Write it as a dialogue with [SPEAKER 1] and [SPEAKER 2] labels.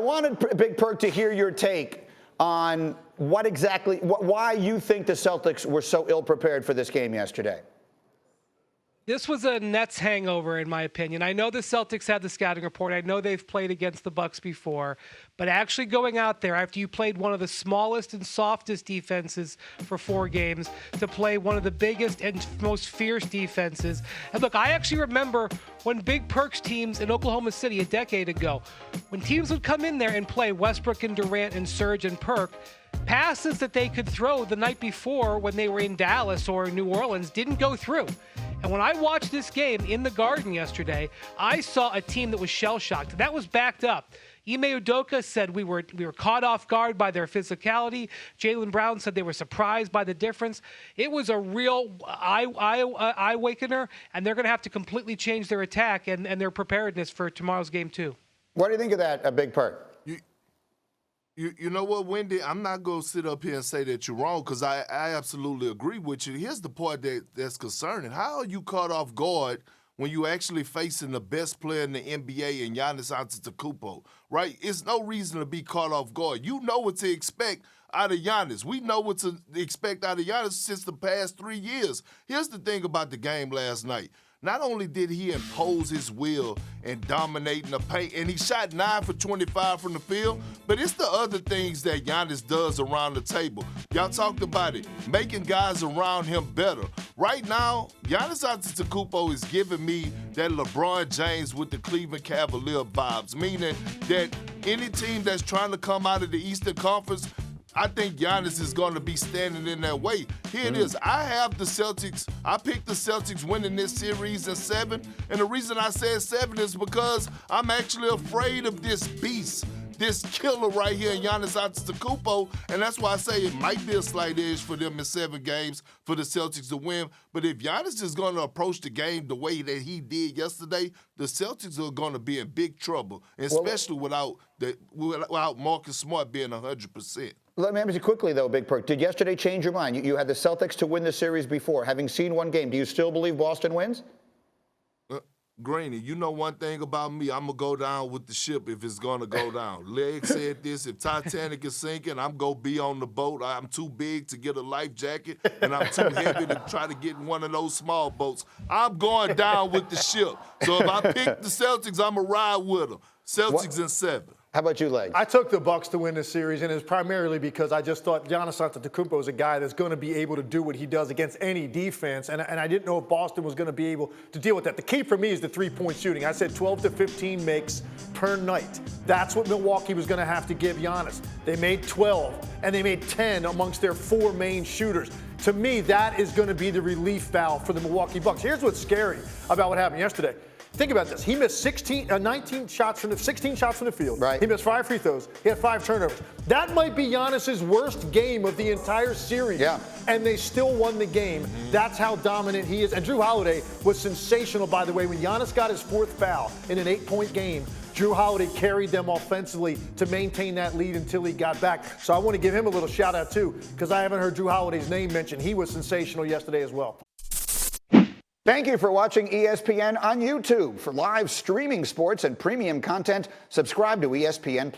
[SPEAKER 1] wanted, Big Perk, to hear your take on why you think the Celtics were so ill-prepared for this game yesterday.
[SPEAKER 2] This was a Nets hangover, in my opinion. I know the Celtics had the scouting report. I know they've played against the Bucks before. But actually going out there after you played one of the smallest and softest defenses for 4 games to play one of the biggest and most fierce defenses. And look, I actually remember when Big Perk's teams in Oklahoma City a decade ago, when teams would come in there and play Westbrook and Durant and Serge and Perk, passes that they could throw the night before when they were in Dallas or New Orleans didn't go through. And when I watched this game in the Garden yesterday, I saw a team that was shell-shocked. That was backed up. Ime Udoka said we were caught off guard by their physicality. Jaylen Brown said they were surprised by the difference. It was a real eye-wakener, and they're going to have to completely change their attack and their preparedness for tomorrow's game too.
[SPEAKER 1] What do you think of that, Big Perk?
[SPEAKER 3] You know what, Wendy? I'm not going to sit up here and say that you're wrong because I absolutely agree with you. Here's the part that's concerning. How are you caught off guard when you're actually facing the best player in the NBA in Giannis Antetokounmpo, right? It's no reason to be caught off guard. You know what to expect out of Giannis. We know what to expect out of Giannis since the past 3 years. Here's the thing about the game last night. Not only did he impose his will and dominate in the paint, and he shot 9 for 25 from the field, but it's the other things that Giannis does around the table. Y'all talked about it, making guys around him better. Right now, Giannis Antetokounmpo is giving me that LeBron James with the Cleveland Cavalier vibes, meaning that any team that's trying to come out of the Eastern Conference, I think Giannis is going to be standing in their way. Here it is. I have the Celtics. I picked the Celtics winning this series in 7. And the reason I said 7 is because I'm actually afraid of this beast, this killer right here, Giannis Antetokounmpo. And that's why I say it might be a slight edge for them in 7 games for the Celtics to win. But if Giannis is going to approach the game the way that he did yesterday, the Celtics are going to be in big trouble, especially without Marcus Smart being 100%.
[SPEAKER 1] Let me ask you quickly, though, Big Perk. Did yesterday change your mind? You had the Celtics to win the series before. Having seen one game, do you still believe Boston wins?
[SPEAKER 3] Greeny, you know one thing about me. I'm going to go down with the ship if it's going to go down. Leg said this, if Titanic is sinking, I'm going to be on the boat. I'm too big to get a life jacket, and I'm too heavy to try to get in one of those small boats. I'm going down with the ship. So if I pick the Celtics, I'm going to ride with them. Celtics in 7.
[SPEAKER 1] How about you, Legs?
[SPEAKER 4] I took the Bucks to win this series, and it's primarily because I just thought Giannis Antetokounmpo is a guy that's going to be able to do what he does against any defense, and I didn't know if Boston was going to be able to deal with that. The key for me is the three-point shooting. I said 12 to 15 makes per night. That's what Milwaukee was going to have to give Giannis. They made 12, and they made 10 amongst their 4 main shooters. To me, that is going to be the relief valve for the Milwaukee Bucks. Here's what's scary about what happened yesterday. Think about this. He missed 16 shots from the field.
[SPEAKER 1] Right.
[SPEAKER 4] He missed 5 free throws. He had 5 turnovers. That might be Giannis's worst game of the entire series.
[SPEAKER 1] Yeah.
[SPEAKER 4] And they still won the game. That's how dominant he is. And Drew Holiday was sensational, by the way. When Giannis got his 4th foul in an 8-point game, Drew Holiday carried them offensively to maintain that lead until he got back. So I want to give him a little shout out too, because I haven't heard Drew Holiday's name mentioned. He was sensational yesterday as well.
[SPEAKER 1] Thank you for watching ESPN on YouTube. For live streaming sports and premium content, subscribe to ESPN+.